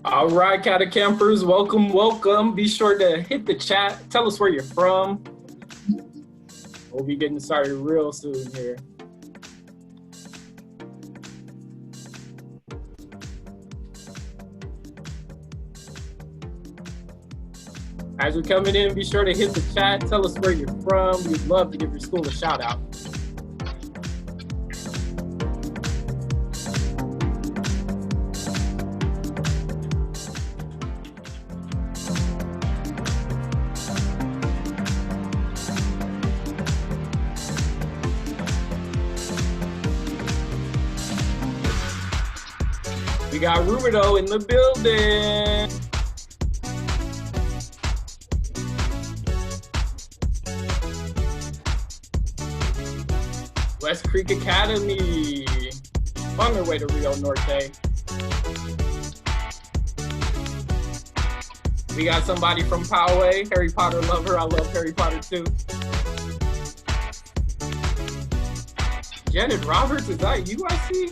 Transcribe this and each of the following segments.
All right, Cata Campers, welcome, welcome. Be sure to hit the chat. Tell us where you're from. We'll be getting started real soon here. As you're coming in, be sure to hit the chat. Tell us where you're from. We'd love to give your school a shout out. We got Rubido in the building. West Creek Academy on their way to Rio Norte. We got somebody from Poway, Harry Potter lover. I love Harry Potter too. Janet Roberts, is that you I see?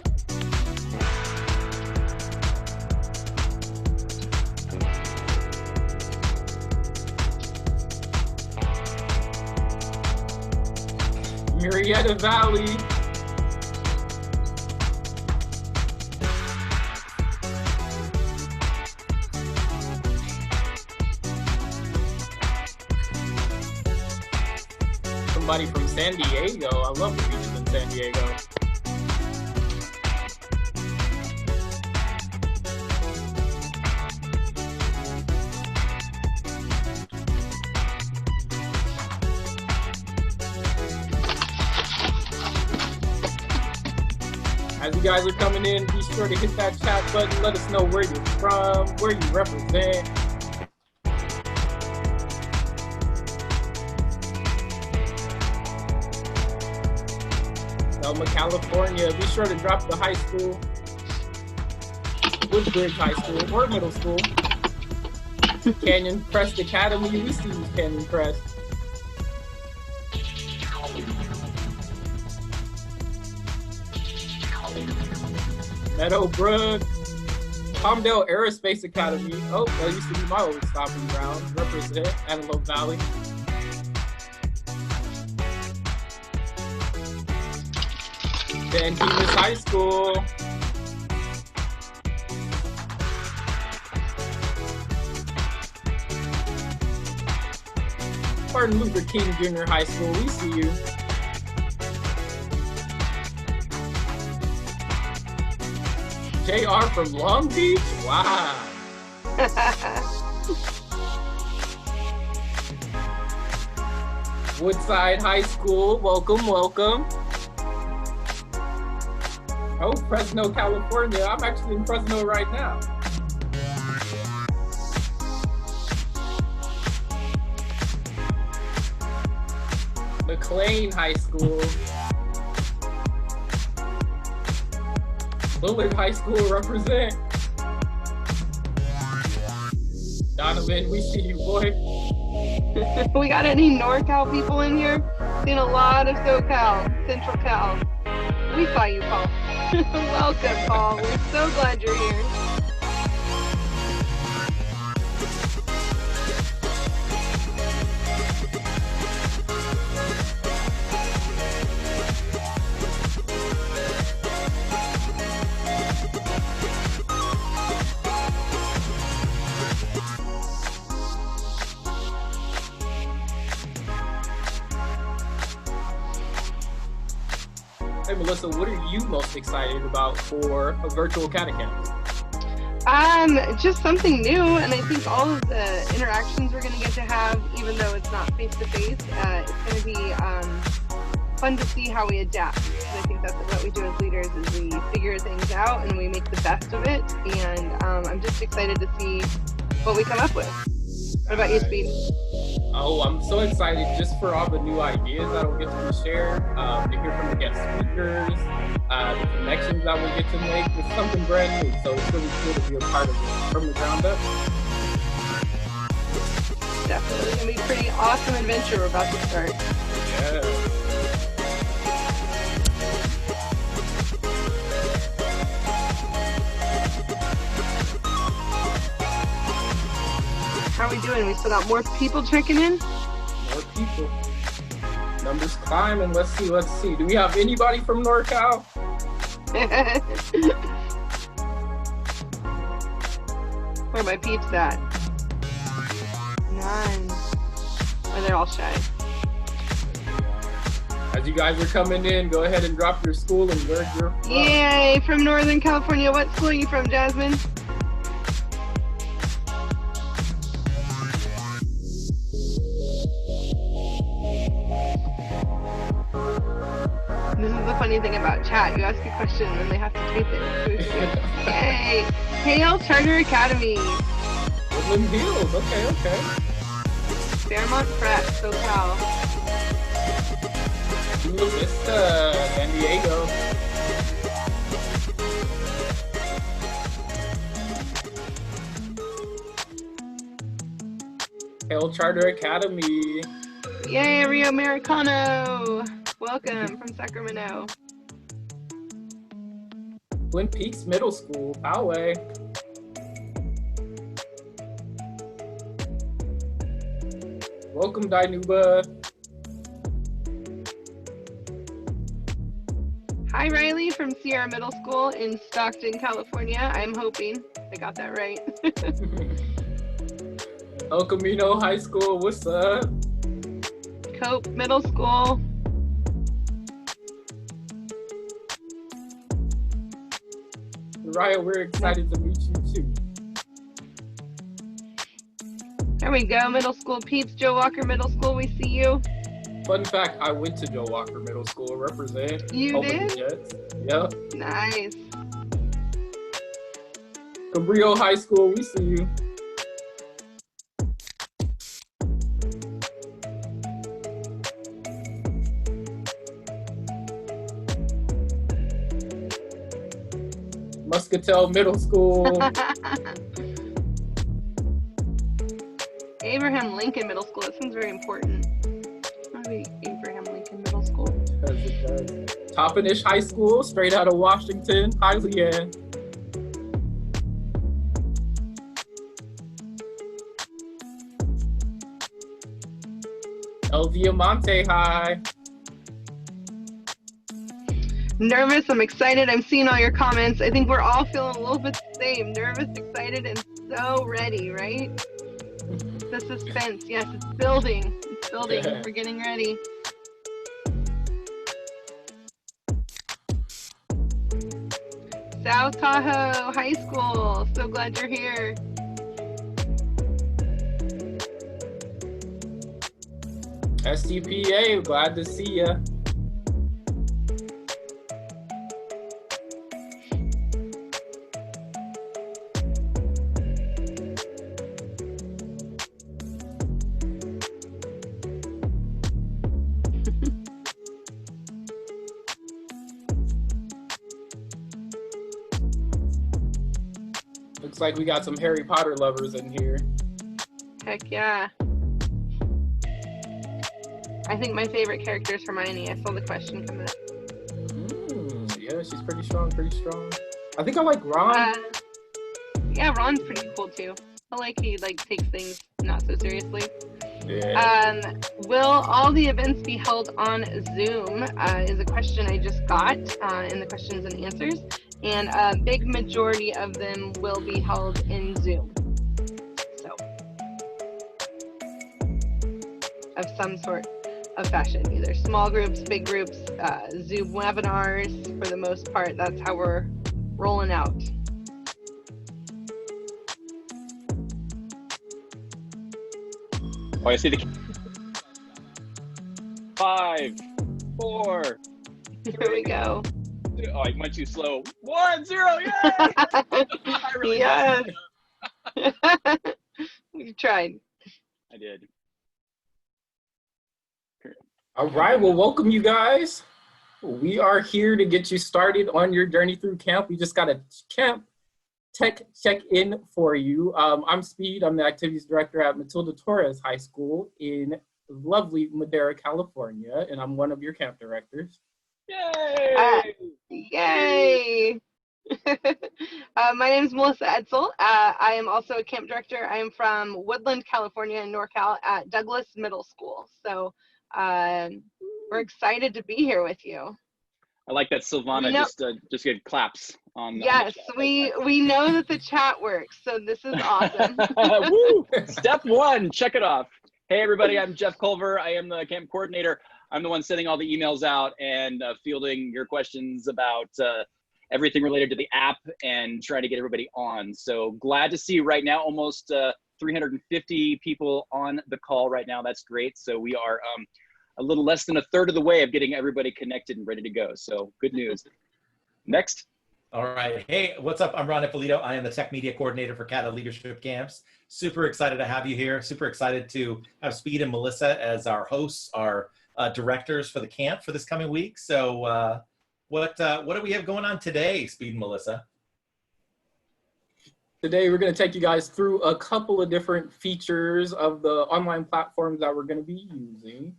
Murrieta Valley. Somebody from San Diego. I love the beaches in San Diego. As you guys are coming in, be sure to hit that chat button. Let us know where you're from, where you represent. Selma, California. Be sure to drop the high school, Woodbridge High School or middle school. Canyon Crest Academy. We see you, Canyon Crest. Meadowbrook, Palmdale Aerospace Academy. Oh, that used to be my old stopping ground. Represent Antelope Valley. Van Dimas High School. Martin Luther King Junior High School. We see you. JR from Long Beach? Wow. Woodside High School, welcome, welcome. Oh, Fresno, California. I'm actually in Fresno right now. McLean High School. Willard High School represent. Donovan, we see you, boy. We got any NorCal people in here? Seen a lot of SoCal, Central Cal. We saw you, Paul. Welcome, Paul. We're so glad you're here. Hey, Melissa, what are you most excited about for a virtual catecamp? Just something new, and I think all of the interactions we're going to get to have, even though it's not face-to-face, it's going to be fun to see how we adapt. I think that's what we do as leaders, is we figure things out and we make the best of it, and I'm just excited to see what we come up with. What about you, Speed? Oh, I'm so excited just for all the new ideas that will get to be shared, to hear from the guest speakers, the connections that we'll get to make. It's something brand new, so it's really cool to be a part of it from the ground up. Definitely. It's going to be a pretty awesome adventure we're about to start. Yeah. are we doing? We still got more people checking in? More people. Numbers climbing. Let's see. Do we have anybody from NorCal? Where are my peeps at? None. Or they're all shy. As you guys are coming in, go ahead and drop your school and where you're from. Yay! From Northern California. What school are you from, Jasmine? This is the funny thing about chat. You ask a question and they have to type it. Yay! Hale Charter Academy. Woodland Hills. Okay. Fairmont Prep, SoCal. Chula Vista, San Diego. Hale Charter Academy. Yay, Rio Americano. Welcome from Sacramento. Twin Peaks Middle School, Poway. Welcome, Dinuba. Hi, Riley from Sierra Middle School in Stockton, California. I'm hoping I got that right. El Camino High School, what's up? Cope Middle School. Raya, we're excited to meet you too. There we go, middle school peeps. Joe Walker Middle School, we see you. Fun fact, I went to Joe Walker Middle School, represent. You did? Jets. Yep. Nice. Cabrillo High School, we see you. Muscatel Middle School. Abraham Lincoln Middle School. That sounds very important. Maybe Abraham Lincoln Middle School. It does. Toppenish High School, straight out of Washington. Hi, Leanne. El Diamante High. Nervous, I'm excited. I'm seeing all your comments. I think we're all feeling a little bit the same. Nervous, excited, and so ready, right? The suspense, yes, it's building. It's building. Yeah. We're getting ready. South Tahoe High School. So glad you're here. STPA, glad to see ya. Looks like we got some Harry Potter lovers in here. Heck yeah. I think my favorite character is Hermione. I saw the question come up. Yeah, she's pretty strong, I think I like Ron. Yeah, Ron's pretty cool too. I like he takes things not so seriously. Yeah. Will all the events be held on Zoom? Is a question I just got in the questions and answers. And a big majority of them will be held in Zoom. So, of some sort of fashion, either small groups, big groups, Zoom webinars, for the most part. That's how we're rolling out. Oh, I see the 5, 4. Here we go. Oh, I went too slow. 1, 0, yay! I really yes. You tried. I did. All right, well, welcome you guys. We are here to get you started on your journey through camp. We just got a camp tech check-in for you. I'm Speed. I'm the activities director at Matilda Torres High School in lovely Madera, California, and I'm one of your camp directors. Yay! Yay! My name is Melissa Edsel. I am also a camp director. I am from Woodland, California, in NorCal at Douglas Middle School. So we're excited to be here with you. I like that Silvana just get claps on. Yes, we know that the chat works, so this is awesome. Woo! Step one, check it off. Hey everybody, I'm Jeff Culver. I am the camp coordinator. I'm the one sending all the emails out and fielding your questions about everything related to the app and trying to get everybody on. So glad to see right now almost 350 people on the call right now. That's great. So we are a little less than a third of the way of getting everybody connected and ready to go. So good news. Next. All right. Hey, what's up? I'm Ron Ippolito. I am the Tech Media Coordinator for CATA Leadership Camps. Super excited to have you here. Super excited to have Speed and Melissa as our hosts, our directors for the camp for this coming week. So what do we have going on today, Speed and Melissa? Today, we're going to take you guys through a couple of different features of the online platforms that we're going to be using.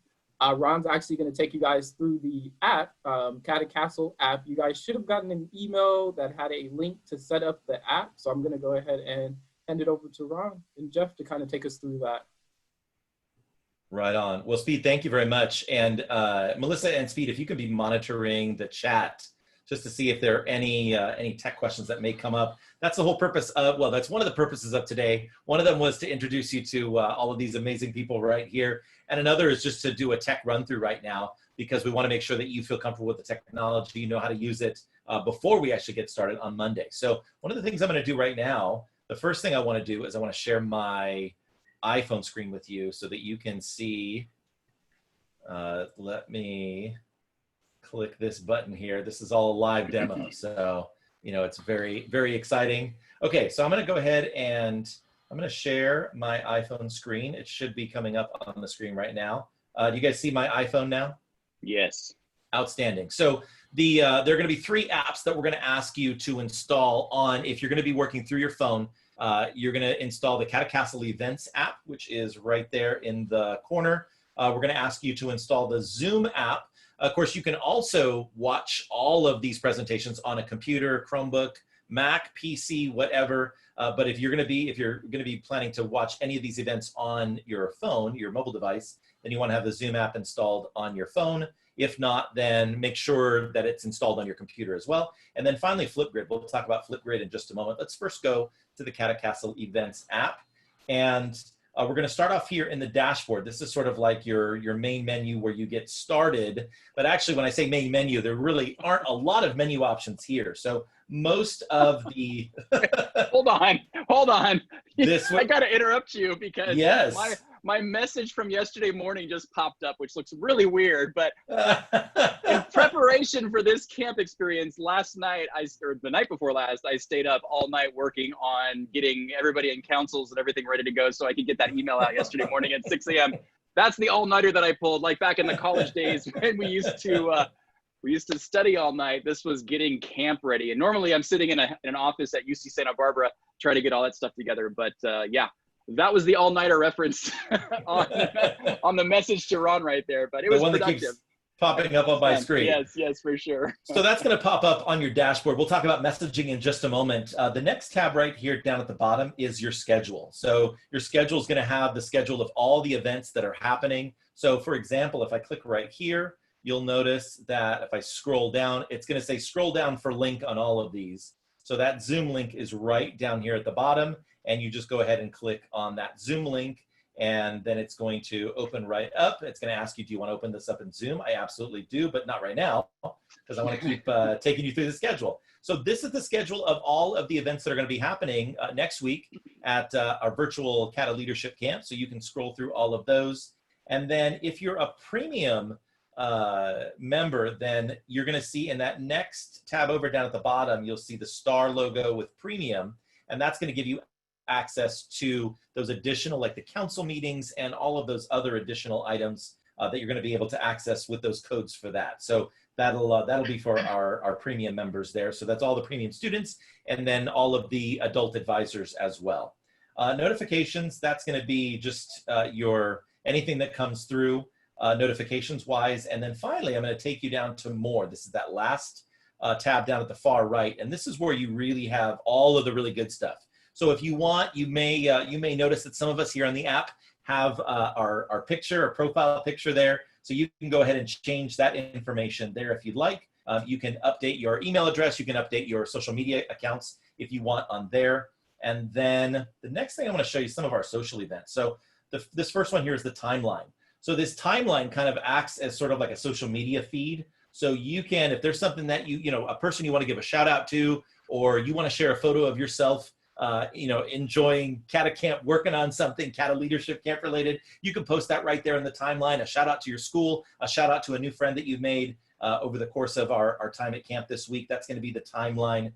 Ron's actually going to take you guys through the app, Cata Castle app. You guys should have gotten an email that had a link to set up the app. So I'm going to go ahead and hand it over to Ron and Jeff to kind of take us through that. Right on. Well, Speed, thank you very much. And Melissa and Speed, if you can be monitoring the chat just to see if there are any tech questions that may come up. That's the whole purpose of, well, that's one of the purposes of today. One of them was to introduce you to all of these amazing people right here. And another is just to do a tech run through right now, because we want to make sure that you feel comfortable with the technology, you know how to use it before we actually get started on Monday. So one of the things I'm going to do right now, the first thing I want to do is I want to share my iPhone screen with you so that you can see. Let me click this button here. This is all a live demo, so you know it's very, very exciting. Okay, so I'm going to go ahead and I'm going to share my iPhone screen. It should be coming up on the screen right now. Do you guys see my iPhone now? Yes. Outstanding. So there are going to be 3 apps that we're going to ask you to install on, if you're going to be working through your phone. You're going to install the Cata Castle Events app, which is right there in the corner. We're going to ask you to install the Zoom app. Of course, you can also watch all of these presentations on a computer, Chromebook, Mac, PC, whatever. But if you're going to be planning to watch any of these events on your phone, your mobile device, then you want to have the Zoom app installed on your phone. If not, then make sure that it's installed on your computer as well. And then finally, Flipgrid. We'll talk about Flipgrid in just a moment. Let's first go to the Cata Castle Events app. And we're going to start off here in the dashboard. This is sort of like your main menu where you get started. But actually, when I say main menu, there really aren't a lot of menu options here. So most of the... Hold on. I got to interrupt you because yes. My message from yesterday morning just popped up, which looks really weird. But in preparation for this camp experience, last night, or the night before last, I stayed up all night working on getting everybody in councils and everything ready to go so I could get that email out yesterday morning at 6 a.m. That's the all-nighter that I pulled, like back in the college days when we used to study all night. This was getting camp ready. And normally I'm sitting in an office at UC Santa Barbara trying to get all that stuff together. But yeah. That was the all-nighter reference on the message to Ron right there, but it was one productive. That keeps popping up on my screen. Yes, for sure. So that's going to pop up on your dashboard. We'll talk about messaging in just a moment. The next tab right here down at the bottom is your schedule. So your schedule is going to have the schedule of all the events that are happening. So for example, if I click right here, you'll notice that if I scroll down, it's going to say scroll down for link on all of these. So that Zoom link is right down here at the bottom. And you just go ahead and click on that Zoom link, and then it's going to open right up. It's going to ask you, do you want to open this up in Zoom? I absolutely do, but not right now, because I want to keep taking you through the schedule. So this is the schedule of all of the events that are going to be happening next week at our virtual CATA Leadership Camp. So you can scroll through all of those. And then if you're a premium member, then you're going to see in that next tab over down at the bottom, you'll see the star logo with premium, and that's going to give you access to those additional, like the council meetings and all of those other additional items that you're going to be able to access with those codes for that. So that'll be for our premium members there. So that's all the premium students, and then all of the adult advisors as well. Notifications, that's going to be just anything that comes through notifications wise. And then finally, I'm going to take you down to more. This is that last tab down at the far right, and this is where you really have all of the really good stuff. So if you want, you may notice that some of us here on the app have our picture, our profile picture there. So you can go ahead and change that information there if you'd like. You can update your email address. You can update your social media accounts if you want on there. And then the next thing I want to show you some of our social events. So this first one here is the timeline. So this timeline kind of acts as sort of like a social media feed. So you can, if there's something that a person you want to give a shout out to, or you want to share a photo of yourself, enjoying Kata Camp, working on something Kata Leadership Camp related, you can post that right there in the timeline, a shout out to your school, a shout out to a new friend that you've made over the course of our time at camp this week. That's going to be the timeline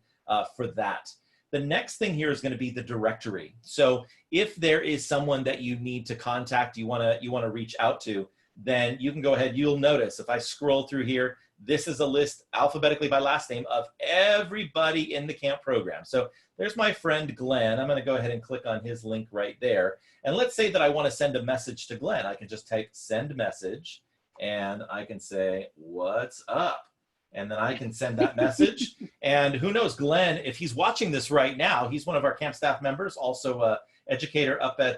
for that. The next thing here is going to be the directory. So if there is someone that you need to contact, you want to reach out to, then you can go ahead. You'll notice if I scroll through here, this is a list alphabetically by last name of everybody in the camp program. So there's my friend Glenn. I'm going to go ahead and click on his link right there. And let's say that I want to send a message to Glenn. I can just type send message, and I can say, what's up? And then I can send that message. And who knows, Glenn, if he's watching this right now, he's one of our camp staff members, also an educator up in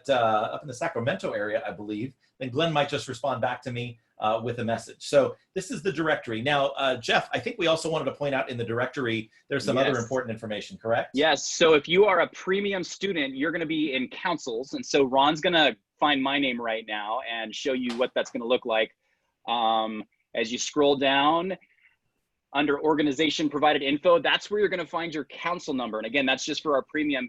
the Sacramento area, I believe. Then Glenn might just respond back to me with a message. So this is the directory. Now, Jeff, I think we also wanted to point out in the directory, there's some other important information, correct? Yes. So if you are a premium student, you're going to be in councils. And so Ron's going to find my name right now and show you what that's going to look like. As you scroll down, under organization provided info, that's where you're going to find your council number. And again, that's just for our premium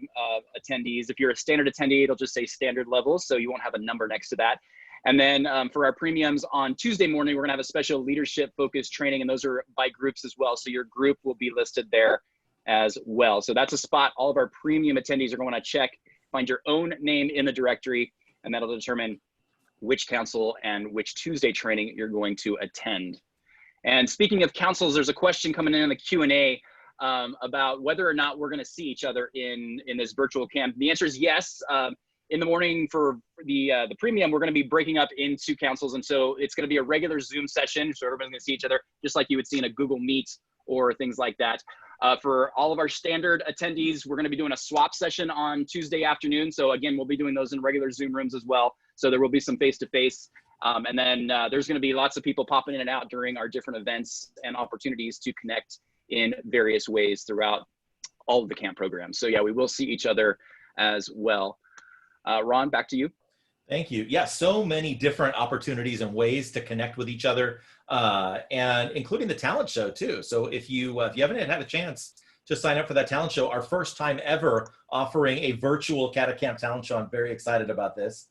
attendees. If you're a standard attendee, it'll just say standard levels, so you won't have a number next to that. And then for our premiums on Tuesday morning, we're going to have a special leadership focused training, and those are by groups as well. So your group will be listed there as well. So that's a spot all of our premium attendees are going to want to check, find your own name in the directory, and that'll determine which council and which Tuesday training you're going to attend. And speaking of councils, there's a question coming in the Q&A about whether or not we're going to see each other in this virtual camp. The answer is yes. In the morning for the premium, we're going to be breaking up into councils. And so it's going to be a regular Zoom session. So everybody's going to see each other just like you would see in a Google Meet or things like that. For all of our standard attendees, we're going to be doing a swap session on Tuesday afternoon. So again, we'll be doing those in regular Zoom rooms as well. So there will be some face-to-face. And then there's going to be lots of people popping in and out during our different events and opportunities to connect in various ways throughout all of the camp programs. So yeah, we will see each other as well. Ron, back to you. Thank you. Yeah, so many different opportunities and ways to connect with each other, and including the talent show too. So if you haven't had a chance to sign up for that talent show, our first time ever offering a virtual Kata Camp talent show, I'm very excited about this.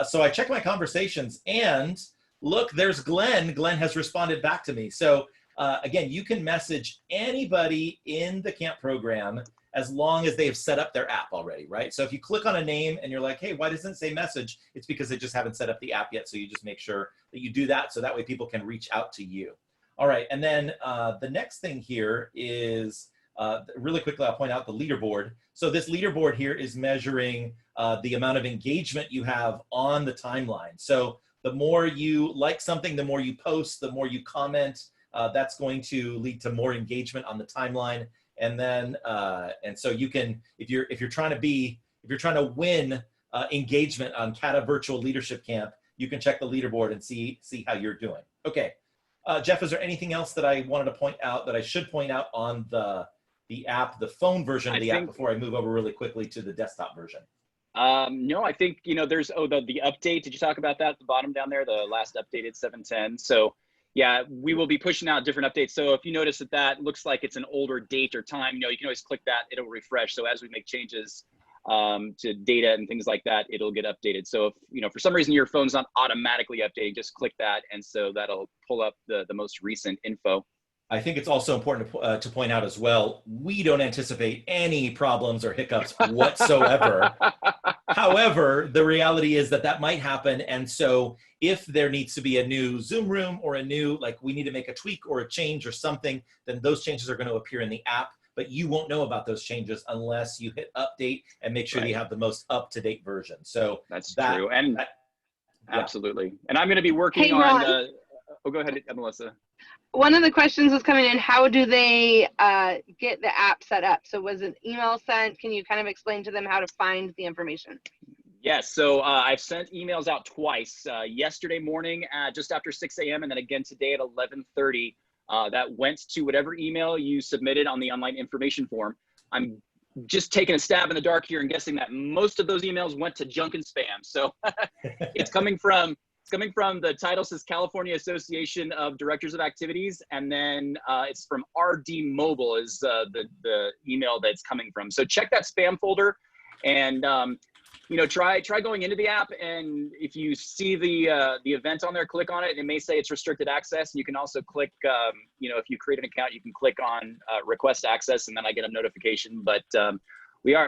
So I checked my conversations, and look, there's Glenn. Glenn has responded back to me. So again, you can message anybody in the camp program as long as they've set up their app already, right? So if you click on a name and you're like, hey, why doesn't it say message? It's because they just haven't set up the app yet. So you just make sure that you do that, so that way people can reach out to you. All right, and then the next thing here is, really quickly, I'll point out the leaderboard. So this leaderboard here is measuring the amount of engagement you have on the timeline. So the more you like something, the more you post, the more you comment, that's going to lead to more engagement on the timeline. And then, and so you can, if you're trying to win engagement on Kata Virtual Leadership Camp, you can check the leaderboard and see how you're doing. Okay, Jeff, is there anything else that I wanted to point out that I should point out on the app, the phone version of the app, before I move over really quickly to the desktop version? No, I think, there's, the update. Did you talk about that at the bottom down there, the last updated 710? So yeah, we will be pushing out different updates. So if you notice that looks like it's an older date or time, you can always click that, it'll refresh. So as we make changes to data and things like that, it'll get updated. So if, for some reason your phone's not automatically updating, just click that. And so that'll pull up the most recent info. I think it's also important to point out as well, we don't anticipate any problems or hiccups whatsoever. However, the reality is that might happen. And so if there needs to be a new Zoom room or a new, we need to make a tweak or a change or something, then those changes are going to appear in the app, but you won't know about those changes unless you hit update and make sure that you have the most up-to-date version. So that's true. And yeah. Absolutely. And I'm going to be working hey, on, Ron. oh, go ahead, Melissa. One of the questions was coming in, how do they get the app set up? So was an email sent? Can you kind of explain to them how to find the information? Yes, so I've sent emails out twice, yesterday morning at just after 6 a.m. and then again today at 11:30. That went to whatever email you submitted on the online information form. I'm just taking a stab in the dark here and guessing that most of those emails went to junk and spam. So it's coming from the title says California Association of Directors of Activities, and then it's from RD Mobile is the email that's coming from. So check that spam folder, and try going into the app, and if you see the event on there, click on it, and it may say it's restricted access. And you can also click, if you create an account, you can click on request access, and then I get a notification. But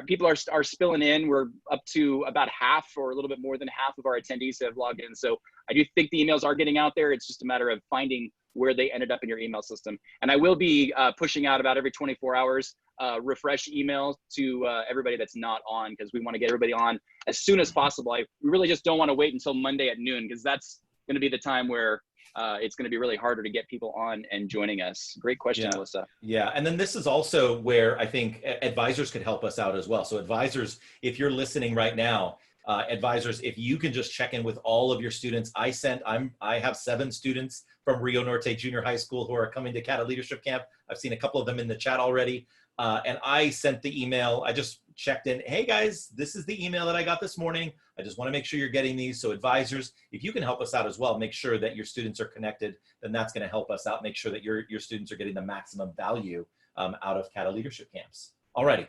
people are spilling in. We're up to about half or a little bit more than half of our attendees have logged in. So I do think the emails are getting out there. It's just a matter of finding where they ended up in your email system. And I will be pushing out about every 24 hours, refresh email to everybody that's not on, because we want to get everybody on as soon as possible. We really just don't want to wait until Monday at noon, because that's going to be the time where it's going to be really harder to get people on and joining us. Great question, Melissa. Yeah, and then this is also where I think advisors could help us out as well. So advisors, if you're listening right now, advisors, if you can just check in with all of your students. I have 7 students from Rio Norte Junior High School who are coming to CATA Leadership Camp. I've seen a couple of them in the chat already. And I sent the email. I just checked in. Hey guys, this is the email that I got this morning. I just want to make sure you're getting these. So advisors, if you can help us out as well, make sure that your students are connected, then that's going to help us out. Make sure that your students are getting the maximum value out of CATA Leadership Camps. Alrighty.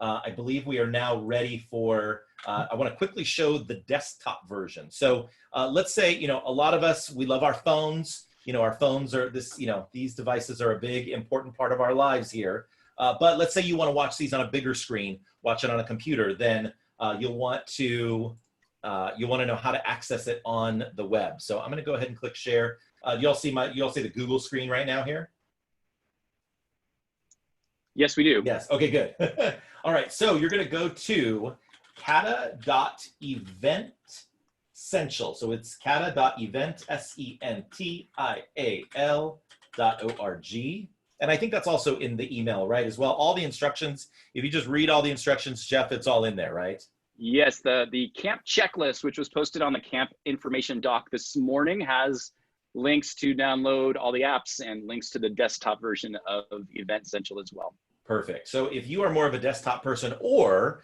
I believe we are now ready for, I want to quickly show the desktop version. So let's say, a lot of us, we love our phones. Our phones are these devices are a big, important part of our lives here. But let's say you want to watch these on a bigger screen, watch it on a computer, then you'll want to know how to access it on the web. So I'm going to go ahead and click share. You all see the Google screen right now here? Yes, we do. Yes. Okay, good. All right. So you're going to go to cata.eventessential. So it's cata.event, SENTIAL.org. And I think that's also in the email, right, as well. All the instructions, if you just read all the instructions, Jeff, it's all in there, right? Yes, the camp checklist, which was posted on the camp information doc this morning, has links to download all the apps and links to the desktop version of Event Essential as well. Perfect. So if you are more of a desktop person, or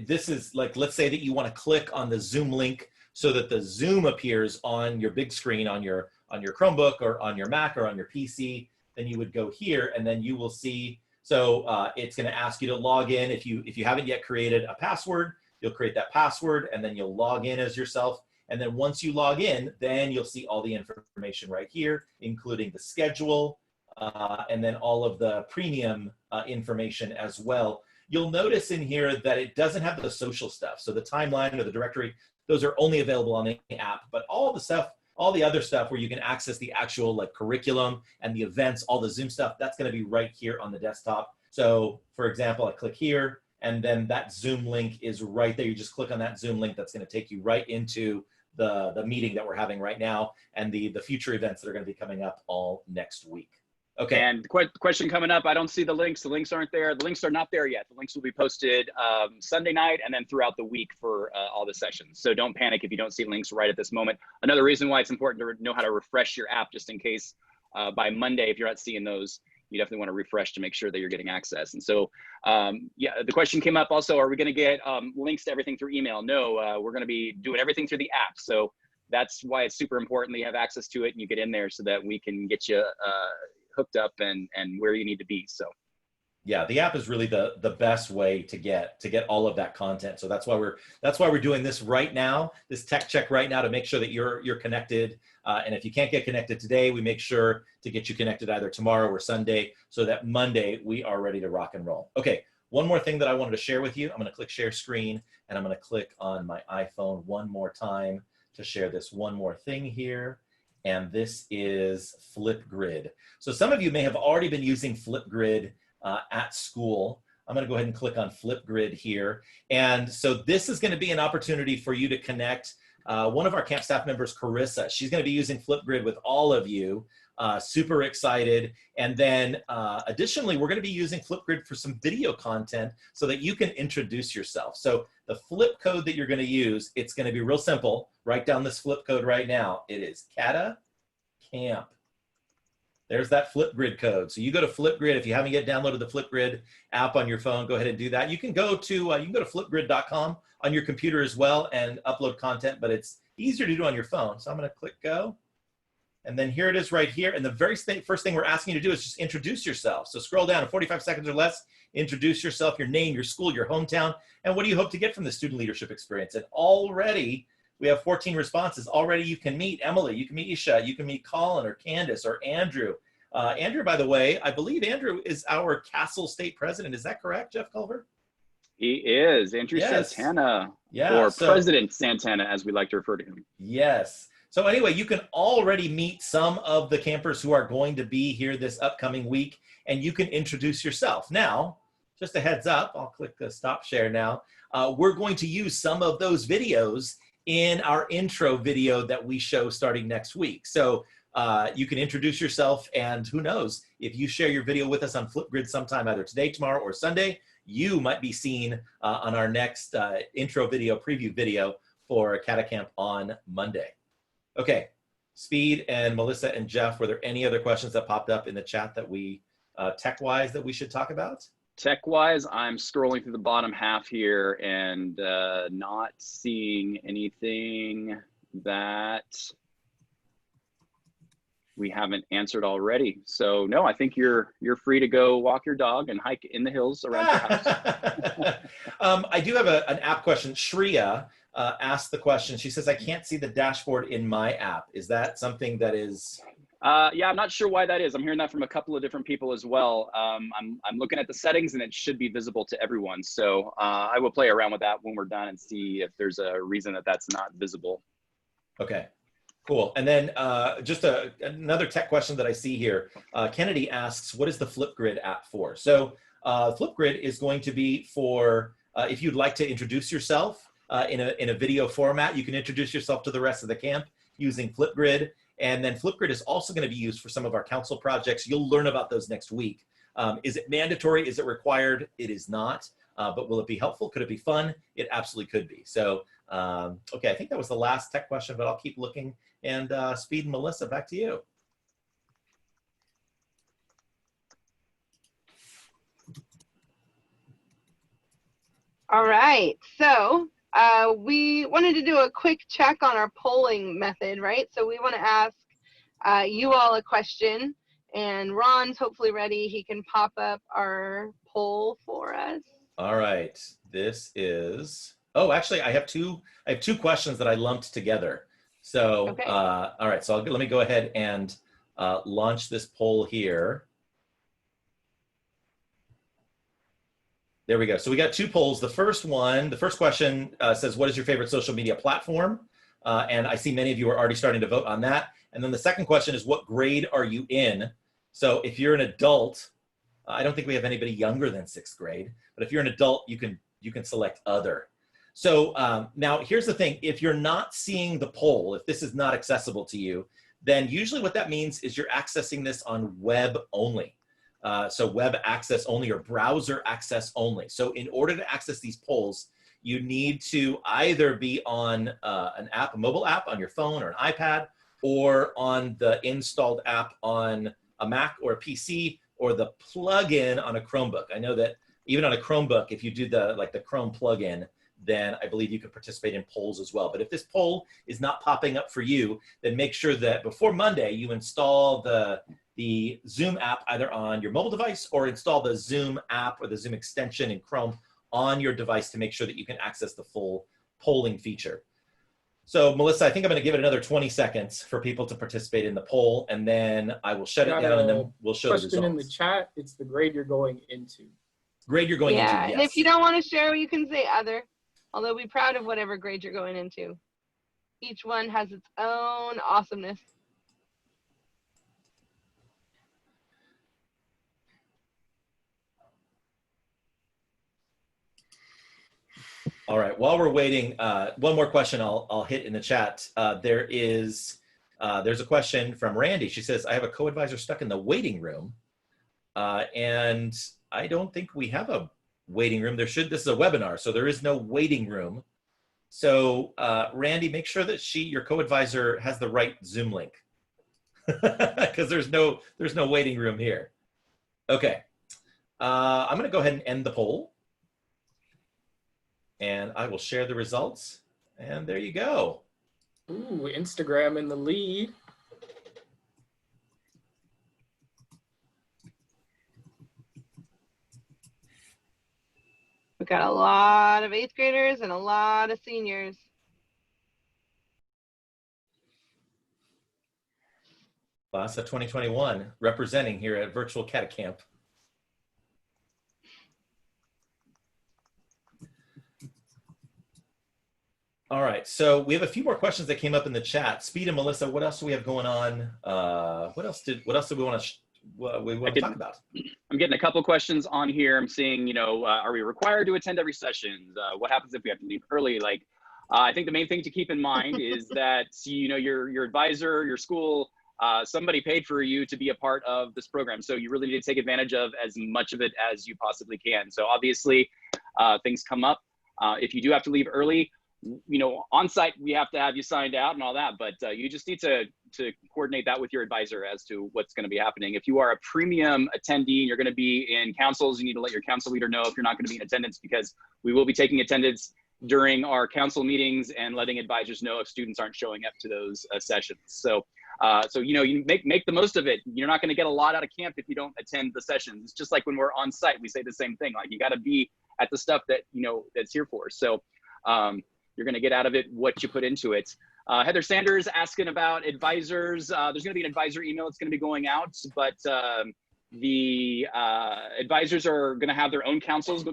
this is like, let's say that you want to click on the Zoom link so that the Zoom appears on your big screen on your Chromebook or on your Mac or on your PC, then you would go here and then you will see. So it's going to ask you to log in. If you haven't yet created a password, you'll create that password and then you'll log in as yourself. And then once you log in, then you'll see all the information right here, including the schedule and then all of the premium information as well. You'll notice in here that it doesn't have the social stuff. So the timeline or the directory, those are only available on the app, but all the other stuff where you can access the actual like curriculum and the events, all the Zoom stuff, that's going to be right here on the desktop. So for example, I click here and then that Zoom link is right there. You just click on that Zoom link. That's going to take you right into the meeting that we're having right now and the future events that are going to be coming up all next week. Okay. And question coming up, I don't see the links. The links aren't there. The links are not there yet. The links will be posted Sunday night and then throughout the week for all the sessions. So don't panic if you don't see links right at this moment. Another reason why it's important to know how to refresh your app, just in case by Monday, if you're not seeing those, you definitely want to refresh to make sure that you're getting access. And so, yeah, the question came up also, are we going to get links to everything through email? No, we're going to be doing everything through the app. So that's why it's super important that you have access to it and you get in there so that we can get you hooked up and where you need to be. So yeah, the app is really the best way to get all of that content. So that's why we're doing this right now, this tech check right now, to make sure that you're connected. And if you can't get connected today, we make sure to get you connected either tomorrow or Sunday, so that Monday we are ready to rock and roll. Okay, one more thing that I wanted to share with you. I'm going to click share screen, and I'm going to click on my iPhone one more time to share this one more thing here. And this is Flipgrid. So some of you may have already been using Flipgrid at school. I'm going to go ahead and click on Flipgrid here. And so this is going to be an opportunity for you to connect. One of our camp staff members, Carissa, she's going to be using Flipgrid with all of you. Super excited. And then additionally, we're going to be using Flipgrid for some video content so that you can introduce yourself. So the flip code that you're going to use, it's going to be real simple. Write down this flip code right now. It is Kata Camp. There's that Flipgrid code. So you go to Flipgrid. If you haven't yet downloaded the Flipgrid app on your phone, go ahead and do that. You can go to flipgrid.com on your computer as well and upload content, but it's easier to do on your phone. So I'm going to click go. And then here it is right here. And the very first thing we're asking you to do is just introduce yourself. So scroll down in 45 seconds or less, introduce yourself, your name, your school, your hometown, and what do you hope to get from the student leadership experience? And already we have 14 responses. Already you can meet Emily, you can meet Isha, you can meet Colin or Candace or Andrew. Andrew, by the way, I believe Andrew is our Castle State President. Is that correct, Jeff Culver? He is. Andrew Santana, or President Santana, as we like to refer to him. Yes. So anyway, you can already meet some of the campers who are going to be here this upcoming week, and you can introduce yourself. Now, just a heads up, I'll click the stop share now. We're going to use some of those videos in our intro video that we show starting next week. So you can introduce yourself, and who knows, if you share your video with us on Flipgrid sometime, either today, tomorrow, or Sunday, you might be seen on our next intro video, preview video for Kata Camp on Monday. Okay, Speed and Melissa and Jeff, were there any other questions that popped up in the chat that we, tech-wise, that we should talk about? Tech-wise, I'm scrolling through the bottom half here and not seeing anything that we haven't answered already. So no, I think you're free to go walk your dog and hike in the hills around your house. I do have an app question. Shreya asked the question. She says, I can't see the dashboard in my app. Is that something that is... Yeah, I'm not sure why that is. I'm hearing that from a couple of different people as well. I'm looking at the settings and it should be visible to everyone. So I will play around with that when we're done and see if there's a reason that that's not visible. Okay, cool. And then just another tech question that I see here. Kennedy asks, what is the Flipgrid app for? So Flipgrid is going to be for, if you'd like to introduce yourself in a video format, you can introduce yourself to the rest of the camp using Flipgrid. And then Flipgrid is also going to be used for some of our council projects. You'll learn about those next week. Is it mandatory? Is it required? It is not. But will it be helpful? Could it be fun? It absolutely could be. So, okay, I think that was the last tech question, but I'll keep looking. And Speed and Melissa, back to you. All right, so we wanted to do a quick check on our polling method, right? So we want to ask you all a question, and Ron's hopefully ready. He can pop up our poll for us. All right, this is, oh, actually I have two questions that I lumped together. So, okay. All right, so let me go ahead and launch this poll here. There we go. So we got two polls. The first question says, what is your favorite social media platform? And I see many of you are already starting to vote on that. And then the second question is, what grade are you in? So if you're an adult, I don't think we have anybody younger than 6th grade, but if you're an adult, you can select other. So now here's the thing. If you're not seeing the poll, if this is not accessible to you, then usually what that means is you're accessing this on web only. So web access only or browser access only. So in order to access these polls, you need to either be on an app, a mobile app on your phone or an iPad, or on the installed app on a Mac or a PC, or the plugin on a Chromebook. I know that even on a Chromebook, if you do the Chrome plugin, then I believe you can participate in polls as well. But if this poll is not popping up for you, then make sure that before Monday, you install the Zoom app either on your mobile device or install the Zoom app or the Zoom extension in Chrome on your device to make sure that you can access the full polling feature. So Melissa, I think I'm going to give it another 20 seconds for people to participate in the poll, and then I will shut it down and then we'll show the results. Question in the chat, it's the grade you're going into. Grade you're going into, yes. Yeah, and if you don't want to share, you can say other, although be proud of whatever grade you're going into. Each one has its own awesomeness. All right, while we're waiting, one more question I'll hit in the chat. There is There's a question from Randy. She says, I have a co-advisor stuck in the waiting room, and I don't think we have a waiting room. This is a webinar, so there is no waiting room. So Randy, make sure that your co-advisor has the right Zoom link, because there's no waiting room here. Okay, I'm going to go ahead and end the poll, and I will share the results. And there you go. Ooh, Instagram in the lead. We've got a lot of 8th graders and a lot of seniors. Class of 2021 representing here at Virtual Cat Camp. All right, so we have a few more questions that came up in the chat. Speed and Melissa, what else do we have going on? What else do we want to talk about? I'm getting a couple questions on here. I'm seeing, you know, are we required to attend every session? What happens if we have to leave early? Like, I think the main thing to keep in mind is that, you know, your advisor, your school, somebody paid for you to be a part of this program. So you really need to take advantage of as much of it as you possibly can. So obviously things come up. If you do have to leave early, you know, on site, we have to have you signed out and all that, but you just need to coordinate that with your advisor as to what's going to be happening. If you are a premium attendee and you're going to be in councils, you need to let your council leader know if you're not going to be in attendance, because we will be taking attendance during our council meetings and letting advisors know if students aren't showing up to those sessions. So you know, you make the most of it. You're not going to get a lot out of camp if you don't attend the sessions. It's just like when we're on site, we say the same thing. Like, you got to be at the stuff that, you know, that's here for. So you're going to get out of it what you put into it. Heather Sanders asking about advisors. There's going to be an advisor email that's going to be going out, but the advisors are going to have their own councils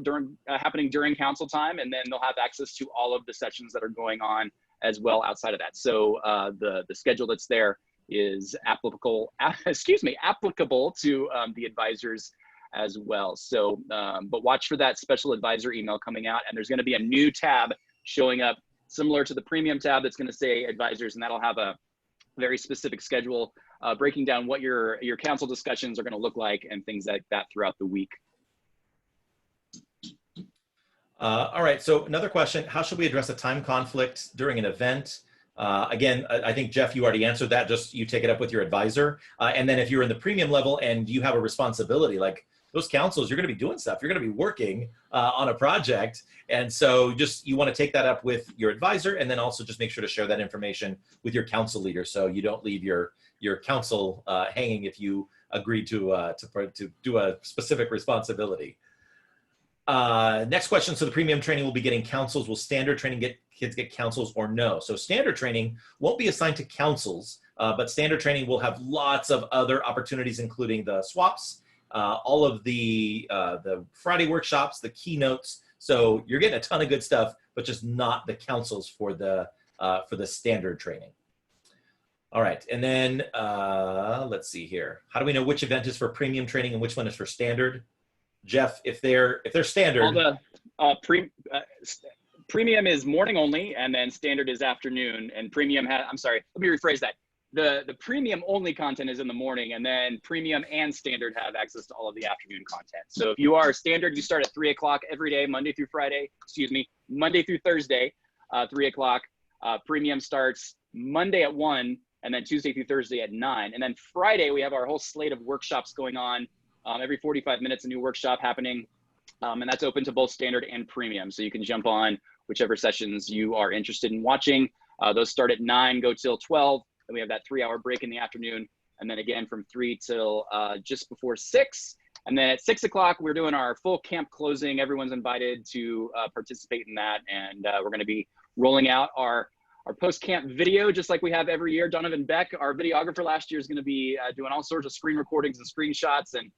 happening during council time, and then they'll have access to all of the sessions that are going on as well outside of that. So the schedule that's there is applicable to the advisors as well. So, but watch for that special advisor email coming out, and there's going to be a new tab showing up similar to the premium tab that's going to say advisors, and that'll have a very specific schedule breaking down what your council discussions are going to look like and things like that throughout the week. All right, so another question, how should we address a time conflict during an event? Again, I think, Jeff, you already answered that. Just you take it up with your advisor. And then if you're in the premium level and you have a responsibility, like those councils, you're going to be doing stuff. You're going to be working on a project. And so you want to take that up with your advisor, and then also just make sure to share that information with your council leader, so you don't leave your council hanging if you agree to do a specific responsibility. Next question. So the premium training will be getting councils. Will standard training kids get councils or no? So standard training won't be assigned to councils, but standard training will have lots of other opportunities, including the swaps, all of the Friday workshops, the keynotes. So you're getting a ton of good stuff, but just not the councils for the standard training. All right, and then let's see here. How do we know which event is for premium training and which one is for standard? Jeff, if they're standard, all the premium is morning only, and then standard is afternoon. And premium I'm sorry, let me rephrase that. The premium only content is in the morning, and then premium and standard have access to all of the afternoon content. So if you are standard, you start at 3 o'clock every day, Monday through Thursday, 3 o'clock. Premium starts Monday at 1, and then Tuesday through Thursday at 9. And then Friday, we have our whole slate of workshops going on. Every 45 minutes, a new workshop happening. And that's open to both standard and premium. So you can jump on whichever sessions you are interested in watching. Those start at 9, go till 12. Then we have that 3-hour break in the afternoon. And then again from 3 till just before 6. And then at 6 o'clock, we're doing our full camp closing. Everyone's invited to participate in that. And we're going to be rolling out our post-camp video, just like we have every year. Donovan Beck, our videographer last year, is going to be doing all sorts of screen recordings and screenshots, and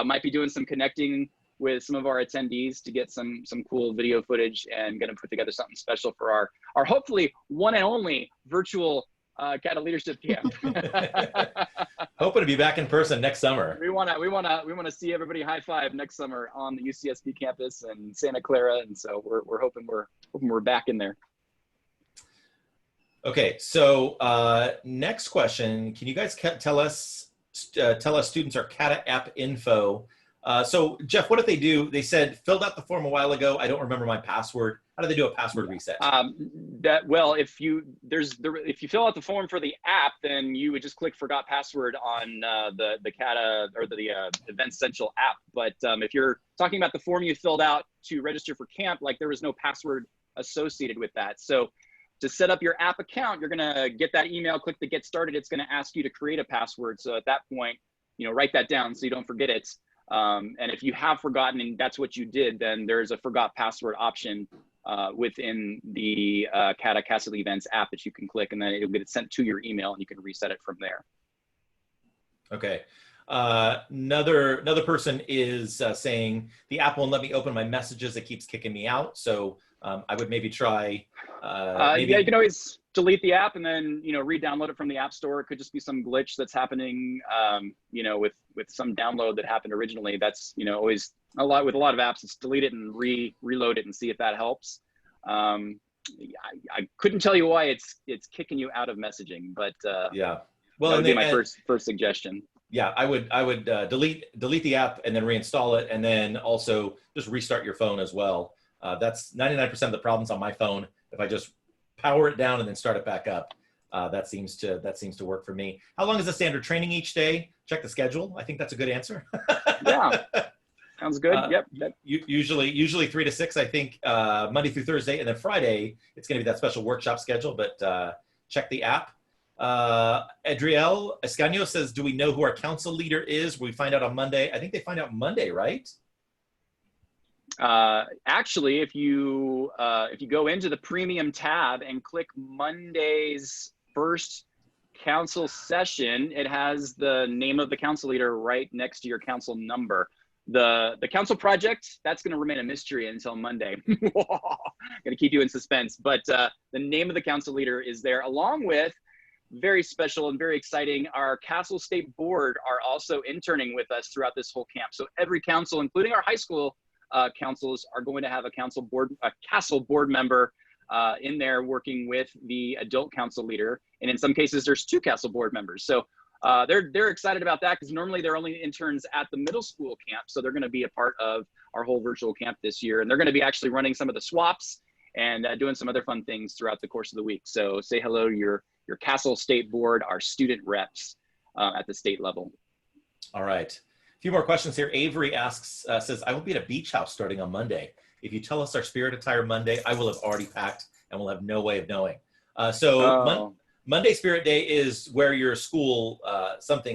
might be doing some connecting with some of our attendees to get some cool video footage, and going to put together something special for our hopefully one and only virtual CATA Leadership Camp. Hoping to be back in person next summer. We want to see everybody high five next summer on the UCSB campus in Santa Clara, and so we're hoping we're back in there. Okay, so next question. Can you guys tell us students our Kata app info? So Jeff, what did they do? They said filled out the form a while ago. I don't remember my password. How do they do a password reset? Well, if you fill out the form for the app, then you would just click forgot password on the Kata or the Event Central app. But if you're talking about the form you filled out to register for camp, like there was no password associated with that. So to set up your app account, you're gonna get that email, click the get started. It's gonna ask you to create a password. So at that point, write that down so you don't forget it. And if you have forgotten and that's what you did, then there's a forgot password option within the Kata Castle Events app that you can click, and then it'll get sent to your email and you can reset it from there. Okay. Another person is saying the app won't let me open my messages. It keeps kicking me out. So I would maybe try. Yeah, you can always delete the app and then re-download it from the App Store. It could just be some glitch that's happening, with some download that happened originally. That's always with a lot of apps. It's delete it and reload it and see if that helps. I couldn't tell you why it's kicking you out of messaging, but yeah, well, that would be my first suggestion. Yeah, I would delete the app and then reinstall it, and then also just restart your phone as well. That's 99% of the problems on my phone. If I just power it down and then start it back up, that seems to work for me. How long is the standard training each day? Check the schedule. I think that's a good answer. Yeah, sounds good. Yep. Usually 3 to 6. I think Monday through Thursday, and then Friday it's going to be that special workshop schedule. But check the app. Adriel Escaño says, do we know who our council leader is? We find out on Monday. I think they find out Monday, right? Actually, if you go into the premium tab and click Monday's first council session, it has the name of the council leader right next to your council number. The council project, that's going to remain a mystery until Monday. Going to keep you in suspense, but the name of the council leader is there, along with, very special and very exciting, our Castle State Board are also interning with us throughout this whole camp. So every council, including our high school councils, are going to have a Castle Board member in there working with the adult council leader. And in some cases, there's 2 Castle Board members. So they're excited about that, because normally they're only interns at the middle school camp. So they're going to be a part of our whole virtual camp this year. And they're going to be actually running some of the swaps and doing some other fun things throughout the course of the week. So say hello to your Castle State Board, our student reps at the state level. All right. A few more questions here. Avery asks, says, I will be at a beach house starting on Monday. If you tell us our spirit attire Monday, I will have already packed and we'll have no way of knowing. Monday Spirit Day is where your school,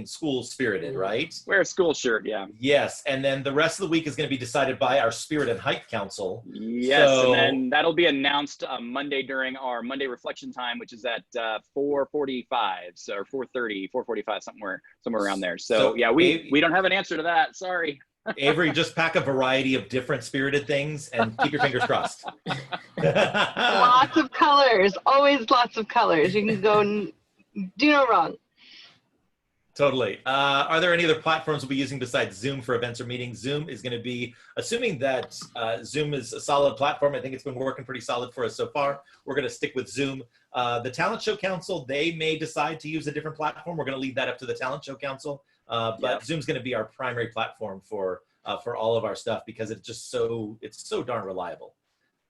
school spirited, right? Wear a school shirt, yeah. Yes, and then the rest of the week is going to be decided by our Spirit and Hype Council. Yes, and then that'll be announced Monday during our Monday reflection time, which is at 4:45, or 4:30, 4:45, somewhere around there. So yeah, we don't have an answer to that. Sorry. Avery, just pack a variety of different spirited things and keep your fingers crossed. Lots of colors, always lots of colors. You can go and do no wrong. Totally. Are there any other platforms we'll be using besides Zoom for events or meetings? Zoom is going to be, assuming that Zoom is a solid platform. I think it's been working pretty solid for us so far. We're going to stick with Zoom. The Talent Show Council, they may decide to use a different platform. We're going to leave that up to the Talent Show Council. But Zoom's going to be our primary platform for all of our stuff, because it's so darn reliable.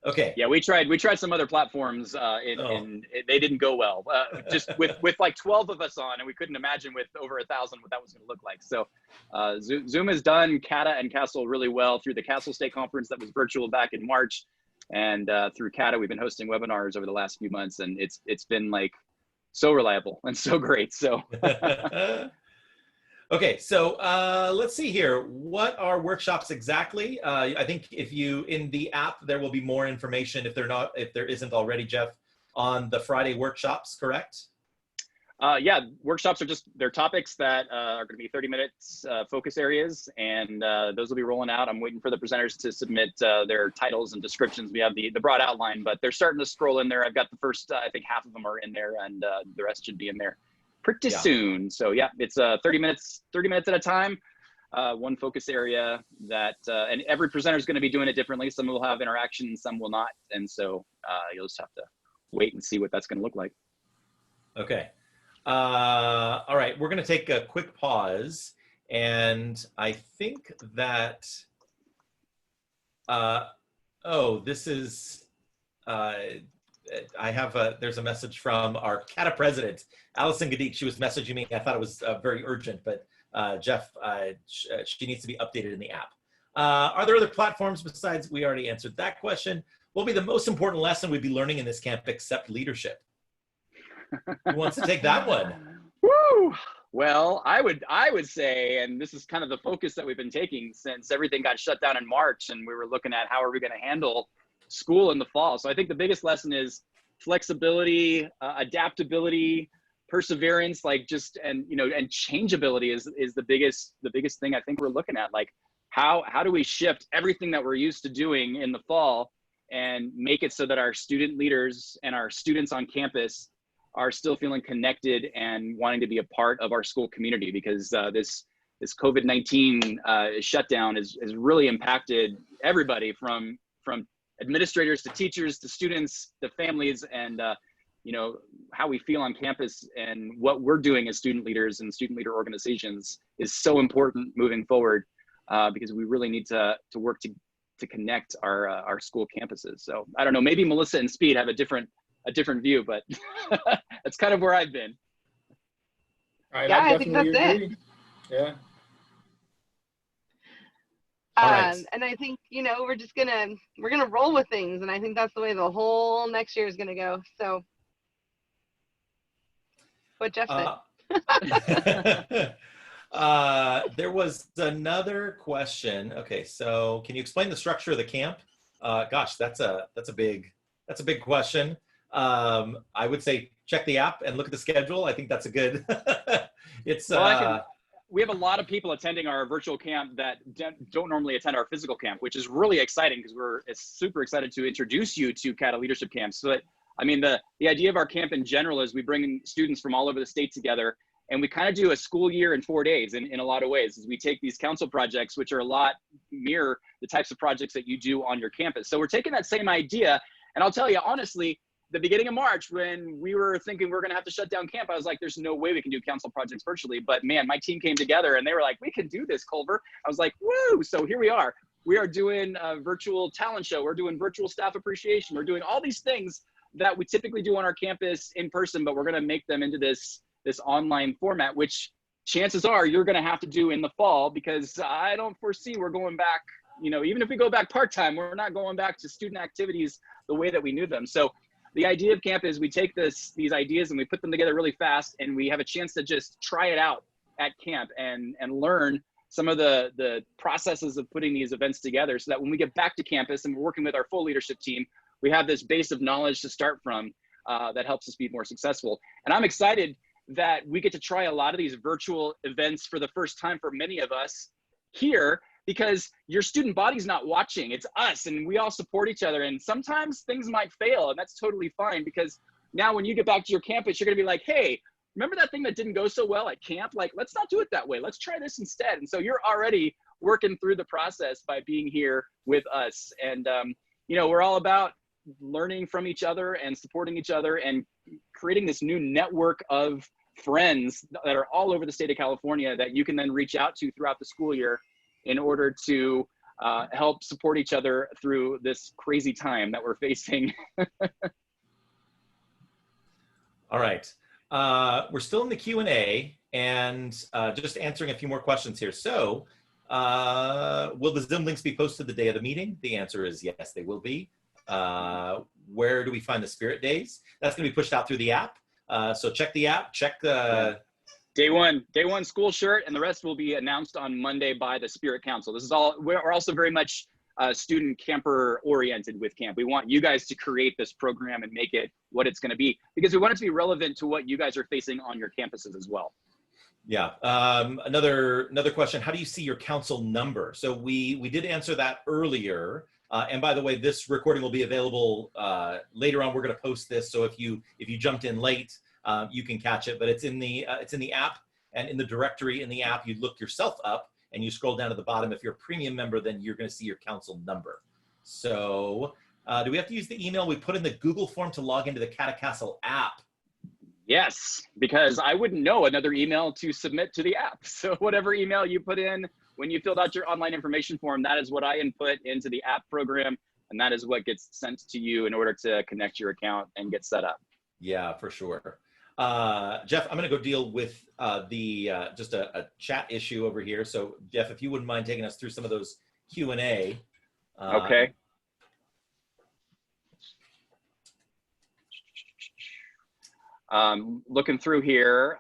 Okay. Yeah, we tried some other platforms they didn't go well. Just with like 12 of us on, and we couldn't imagine with over 1,000 what that was going to look like. So Zoom has done Kata and Castle really well through the Castle State Conference that was virtual back in March, and through Kata we've been hosting webinars over the last few months, and it's been like so reliable and so great. So. Okay, so let's see here. What are workshops exactly? I think in the app, there will be more information if there isn't already, Jeff, on the Friday workshops, correct? Yeah, workshops are they're topics that are going to be 30 minutes focus areas, and those will be rolling out. I'm waiting for the presenters to submit their titles and descriptions. We have the broad outline, but they're starting to scroll in there. I've got the first, I think half of them are in there, and the rest should be in there pretty soon. So yeah, it's 30 minutes at a time, one focus area that, and every presenter is going to be doing it differently. Some will have interaction, some will not. And so you'll just have to wait and see what that's going to look like. Okay. All right, we're going to take a quick pause, and I think that, oh, this is, I have there's a message from our CATA president, Allison Gadik. She was messaging me. I thought it was very urgent, but Jeff, she needs to be updated in the app. Are there other platforms besides, we already answered that question. What will be the most important lesson we'd be learning in this camp except leadership? Who wants to take that one? Woo! Well, I would say, and this is kind of the focus that we've been taking since everything got shut down in March, and we were looking at how are we going to handle school in the fall. So I think the biggest lesson is flexibility, adaptability, perseverance, like just, and changeability is the biggest thing I think we're looking at. Like how do we shift everything that we're used to doing in the fall and make it so that our student leaders and our students on campus are still feeling connected and wanting to be a part of our school community, because this COVID-19 shutdown has really impacted everybody from administrators to teachers to students to families, and how we feel on campus and what we're doing as student leaders and student leader organizations is so important moving forward, because we really need to work to connect our school campuses. So I don't know, maybe Melissa and Speed have a different view, but that's kind of where I've been. Yeah, I think that's agree. it. Yeah. All right. And I think, we're gonna roll with things, and I think that's the way the whole next year is gonna go. So what Jeff said. There was another question. Okay, so can you explain the structure of the camp? Gosh, that's a big question. I would say check the app and look at the schedule. I think that's a good. It's. We have a lot of people attending our virtual camp that don't normally attend our physical camp, which is really exciting because we're super excited to introduce you to CATA leadership camps. So the idea of our camp in general is we bring students from all over the state together, and we kind of do a school year in 4 days in a lot of ways. Is we take these council projects, which are a lot mirror the types of projects that you do on your campus. So we're taking that same idea, and I'll tell you honestly, the beginning of March, when we were thinking we're going to have to shut down camp, I was like, there's no way we can do council projects virtually. But man, my team came together and they were like, we can do this, Culver. I was like, woo! So here we are. We are doing a virtual talent show. We're doing virtual staff appreciation. We're doing all these things that we typically do on our campus in person, but we're going to make them into this online format, which chances are you're going to have to do in the fall, because I don't foresee we're going back, even if we go back part-time, we're not going back to student activities the way that we knew them. So the idea of camp is we take these ideas and we put them together really fast, and we have a chance to just try it out at camp and learn some of the processes of putting these events together, so that when we get back to campus and we're working with our full leadership team, we have this base of knowledge to start from that helps us be more successful. And I'm excited that we get to try a lot of these virtual events for the first time for many of us here, because your student body's not watching, it's us, and we all support each other. And sometimes things might fail, and that's totally fine, because now when you get back to your campus, you're gonna be like, hey, remember that thing that didn't go so well at camp? Like, let's not do it that way. Let's try this instead. And so you're already working through the process by being here with us. And, we're all about learning from each other and supporting each other and creating this new network of friends that are all over the state of California that you can then reach out to throughout the school year in order to help support each other through this crazy time that we're facing. All right. We're still in the Q&A and just answering a few more questions here. So will the Zoom links be posted the day of the meeting? The answer is yes, they will be. Where do we find the Spirit Days? That's going to be pushed out through the app. So check the app, check the... Day one school shirt, and the rest will be announced on Monday by the Spirit Council. This is all, we're also very much student camper oriented with camp. We want you guys to create this program and make it what it's going to be, because we want it to be relevant to what you guys are facing on your campuses as well. Yeah. Another question. How do you see your council number? So we did answer that earlier. And by the way, this recording will be available later on. We're going to post this, so if you jumped in late, you can catch it. But it's in the app, and in the directory in the app, you look yourself up and you scroll down to the bottom. If you're a premium member, then you're going to see your council number. So do we have to use the email we put in the Google form to log into the CATA Castle app? Yes, because I wouldn't know another email to submit to the app. So whatever email you put in when you filled out your online information form, that is what I input into the app program. And that is what gets sent to you in order to connect your account and get set up. Yeah, for sure. Jeff, I'm going to go deal with just a chat issue over here. So Jeff, if you wouldn't mind taking us through some of those Q&A. Okay. Looking through here,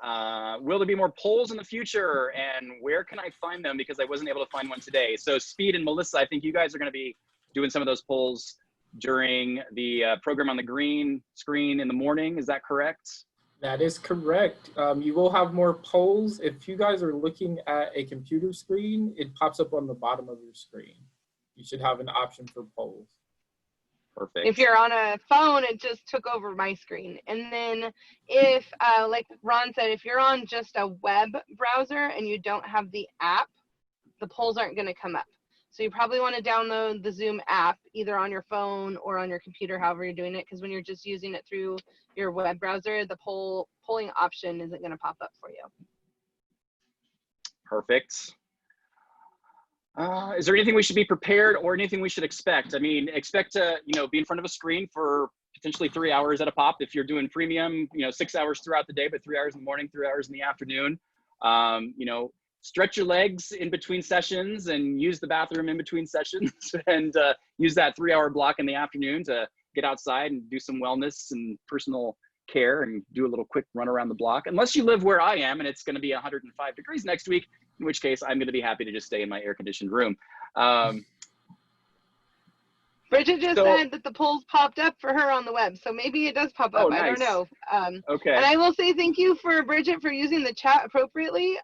will there be more polls in the future, and where can I find them, because I wasn't able to find one today? So Speed and Melissa, I think you guys are going to be doing some of those polls during the program on the green screen in the morning. Is that correct? That is correct. You will have more polls. If you guys are looking at a computer screen, it pops up on the bottom of your screen. You should have an option for polls. Perfect. If you're on a phone, it just took over my screen. And then if, like Ron said, if you're on just a web browser and you don't have the app, the polls aren't going to come up. So you probably want to download the Zoom app either on your phone or on your computer, however you're doing it, because when you're just using it through your web browser, the polling option isn't going to pop up for you. Perfect. Is there anything we should be prepared or anything we should expect? I mean, expect to, be in front of a screen for potentially 3 hours at a pop. If you're doing premium, 6 hours throughout the day, but 3 hours in the morning, 3 hours in the afternoon. Stretch your legs in between sessions and use the bathroom in between sessions and use that 3 hour block in the afternoon to get outside and do some wellness and personal care and do a little quick run around the block. Unless you live where I am and it's going to be 105 degrees next week, in which case I'm going to be happy to just stay in my air conditioned room. Bridget just said that the polls popped up for her on the web, so maybe it does pop up. Oh, nice. I don't know. Okay. And I will say thank you for Bridget for using the chat appropriately.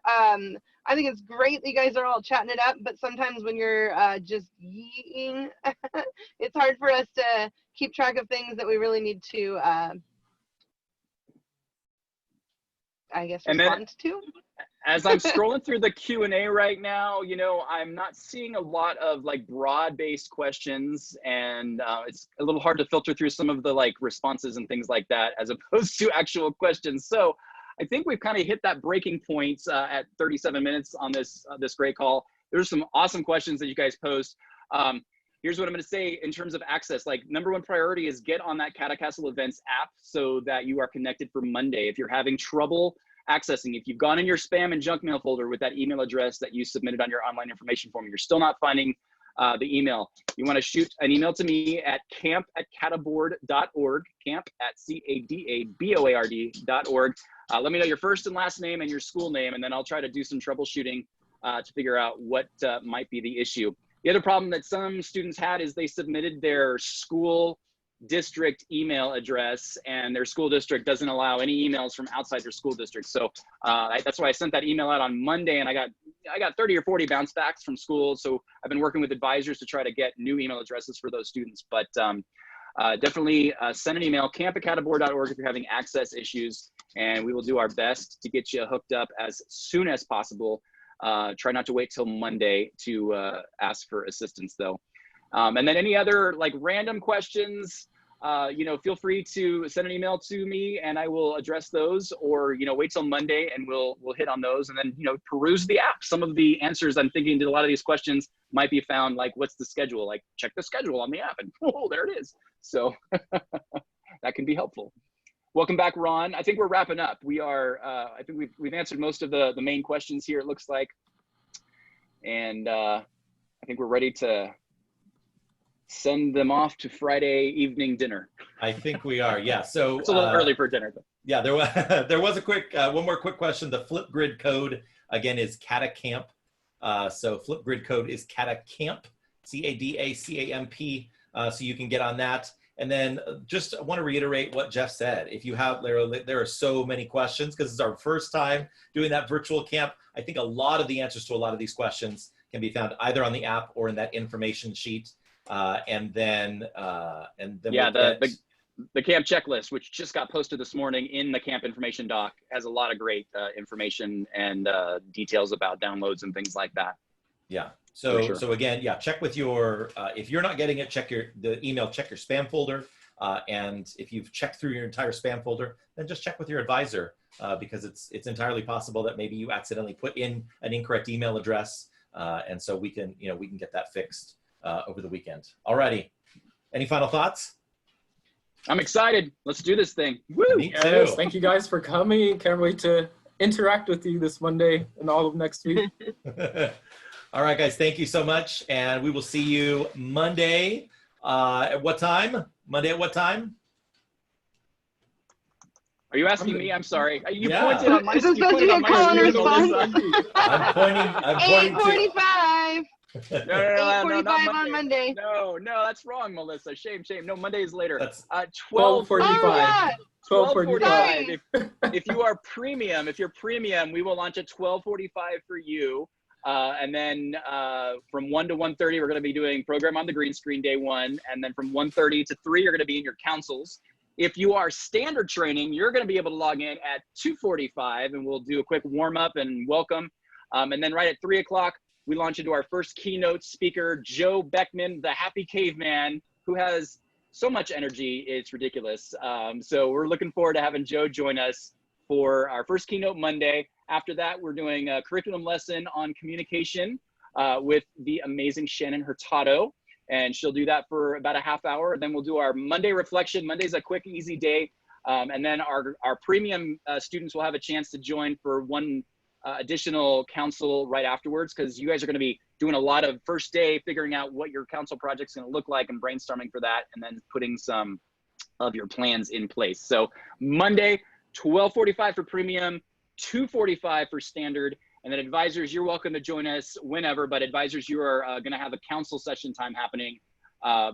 I think it's great that you guys are all chatting it up, but sometimes when you're just yeeing, it's hard for us to keep track of things that we really need to, I guess, respond to. As I'm scrolling through the Q&A right now, I'm not seeing a lot of broad-based questions, and it's a little hard to filter through some of the responses and things like that as opposed to actual questions. So I think we've kind of hit that breaking point at 37 minutes on this great call. There's some awesome questions that you guys posed. Here's what I'm going to say in terms of access. Number one priority is get on that Catacastle Events app so that you are connected for Monday. If you're having trouble accessing, if you've gone in your spam and junk mail folder with that email address that you submitted on your online information form, you're still not finding the email, you want to shoot an email to me at camp@cadaboard.org, camp@cadaboard.org. Let me know your first and last name and your school name, and then I'll try to do some troubleshooting to figure out what might be the issue. The other problem that some students had is they submitted their school district email address, and their school district doesn't allow any emails from outside their school district. So that's why I sent that email out on Monday, and I got 30 or 40 bounce backs from school. So I've been working with advisors to try to get new email addresses for those students. But definitely send an email, camp@cadaboard.org, if you're having access issues, and we will do our best to get you hooked up as soon as possible. Try not to wait till Monday to ask for assistance, though. And then any other random questions, feel free to send an email to me and I will address those, or, wait till Monday and we'll hit on those, and then, peruse the app. Some of the answers I'm thinking to a lot of these questions might be found, what's the schedule? Check the schedule on the app and oh, there it is. So that can be helpful. Welcome back, Ron. I think we're wrapping up. We are, I think we've answered most of the main questions here, it looks like. And I think we're ready to send them off to Friday evening dinner. I think we are, yeah. So it's a little early for dinner. But. Yeah, there was a quick, one more quick question. The Flipgrid code, again, is CataCamp. So Flipgrid code is CataCamp, CADACAMP. So you can get on that. And then just want to reiterate what Jeff said. If you have, there are so many questions because it's our first time doing that virtual camp. I think a lot of the answers to a lot of these questions can be found either on the app or in that information sheet. And then yeah, the camp checklist, which just got posted this morning in the camp information doc, has a lot of great information and details about downloads and things like that. Yeah. So sure. So again, yeah, check with your if you're not getting it, check the email, check your spam folder. And if you've checked through your entire spam folder, then just check with your advisor, because it's entirely possible that maybe you accidentally put in an incorrect email address. And so we can get that fixed over the weekend. Alrighty. Any final thoughts? I'm excited. Let's do this thing. Woo! Me too. Yes, thank you guys for coming. Can't wait to interact with you this Monday and all of next week. All right, guys, thank you so much. And we will see you Monday. At what time? Monday at what time? Are you asking me? I'm sorry. You Yeah. pointed on my Is this you supposed to pointed be on a my call and screen, response? Melissa. I'm pointing to 8:45. No, not 8:45 on Monday. No, that's wrong, Melissa. Shame. No, Monday is later. That's 12:45. Oh, yeah. 12:45. If you are premium, if you're premium, we will launch at 12:45 for you. And then from 1 to 1:30, we're going to be doing program on the green screen day 1. And then from 1:30 to 3, you're going to be in your councils. If you are standard training, you're going to be able to log in at 2:45, and we'll do a quick warm up and welcome. And then right at 3 o'clock, we launch into our first keynote speaker, Joe Beckman, the happy caveman, who has so much energy, it's ridiculous. So we're looking forward to having Joe join us for our first keynote Monday. After that, we're doing a curriculum lesson on communication with the amazing Shannon Hurtado, and she'll do that for about a half hour. Then we'll do our Monday reflection. Monday's a quick, easy day. And then our premium students will have a chance to join for one additional council right afterwards, because you guys are going to be doing a lot of first day figuring out what your council project's going to look like and brainstorming for that, and then putting some of your plans in place. So Monday, 12:45 for premium, 2:45 for standard. And then advisors, you're welcome to join us whenever, but advisors, you are going to have a council session time happening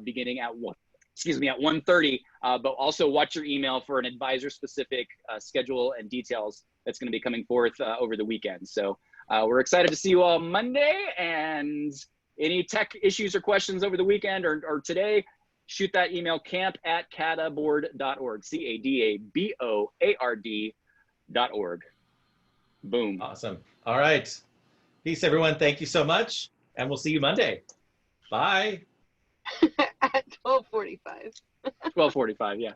beginning at 1:30, but also watch your email for an advisor specific schedule and details that's going to be coming forth over the weekend. So we're excited to see you all Monday, and any tech issues or questions over the weekend or today, shoot that email, camp@cadaboard.org, CADABOARD.org. Boom. awesome. All right. Peace, everyone. Thank you so much. And we'll see you Monday. Bye. At 12:45. 12:45, yeah.